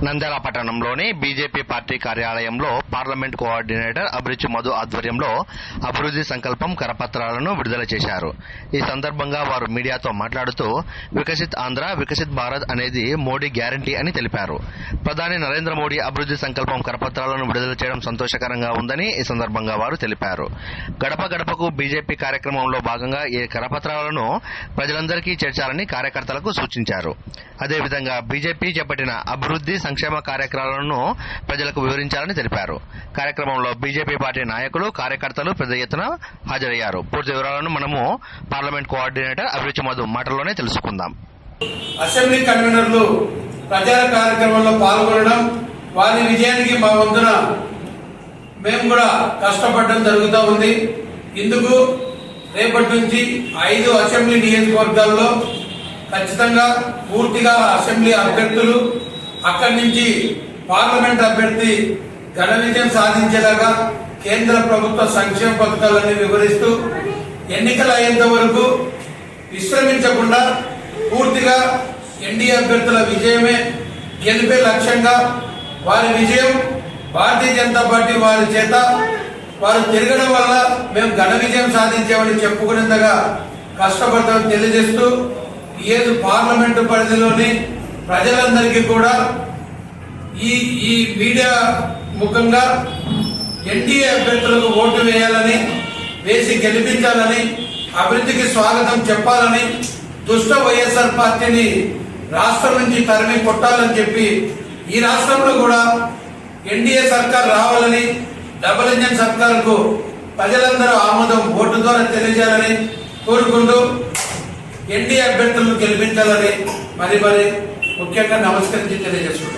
నంద్యాల పట్టణంలోని BJP party కార్యాలయంలో parliament coordinator అభిరుచి మధు ఆధ్వర్యంలో అభివృద్ధి సంకల్పం కరపత్రాలను విడుదల చేశారు. ఈ సందర్భంగా వారు మీడియాతో మాట్లాడుతూ వికసిత్ ఆంధ్ర వికసిత్ భారత్ అనేది మోడీ గ్యారంటీ అని తెలిపారు. ప్రధాని నరేంద్ర మోడీ అభివృద్ధి సంకల్పం కరపత్రాలను విడుదల చేయడం సంతోషకరంగా ఉందని ఈ సందర్భంగా వారు తెలిపారు. గడప గడపకు బీజేపీ కార్యక్రమంలో భాగంగా ఈ కరపత్రాలను ప్రజలందరికీ చేర్చాలని కార్యకర్తలకు సూచించారు. అదేవిధంగా బీజేపీ చేపట్టిన అభివృద్ధి సంక్షేమ కార్యక్రమాలను ప్రజలకు వివరించాలని తెలిపారు. కార్యక్రమంలో బీజేపీ పార్టీ నాయకులు కార్యకర్తలు పెద్ద ఎత్తున హాజరయ్యారు. పూర్తి వివరాలను మనము పార్లమెంట్ కోఆర్డినేటర్ అభిరుచి మధు మాటల్లోనే తెలుసుకుందాం. అసెంబ్లీ కన్వీనర్లు ప్రచార కార్యక్రమంలో పాల్గొనడం, వారి విజయానికి మా వంతున మేము కూడా కష్టపడడం జరుగుతూ ఉంది. ఇందుకు రేపటి నుంచి 5 అసెంబ్లీ నియోజకవర్గాల్లో ఖచ్చితంగా పూర్తిగా అసెంబ్లీ అభ్యర్థులు, అక్కడి నుంచి పార్లమెంట్ అభ్యర్థి ఘన విజయం సాధించేలాగా కేంద్ర ప్రభుత్వ సంక్షేమ పథకాలన్నీ వివరిస్తూ ఎన్నికలు అయ్యేంత వరకు విశ్రమించకుండా పూర్తిగా ఎన్డీఏ అభ్యర్థుల విజయమే గెలిపే లక్ష్యంగా, వారి విజయం భారతీయ జనతా పార్టీ వారి చేత వారు తిరగడం వల్ల మేము ఘన విజయం సాధించామని చెప్పుకునేంతగా కష్టపడతామని తెలియజేస్తూ ఏది పార్లమెంటు పరిధిలోని ప్రజలందరికీ కూడా ఈ మీడియా ముఖంగా ఎన్డీఏ అభ్యర్థులకు ఓటు వేసి గెలిపించాలని, అభివృద్ధికి స్వాగతం చెప్పాలని, దుష్ట వైఎస్ఆర్ పార్టీని రాష్ట్రం నుంచి తరిమి కొట్టాలని చెప్పి ఈ రాష్ట్రంలో కూడా ఎన్డీఏ సర్కార్ రావాలని, డబుల్ ఇంజన్ సర్కార్కు ప్రజలందరూ ఆమోదం ఓటు ద్వారా తెలియజేయాలని కోరుకుంటూ ఎన్డీఏ అభ్యర్థులను గెలిపించాలని మరి ముఖ్యంగా నమస్కరించి తెలియజేస్తున్నాం.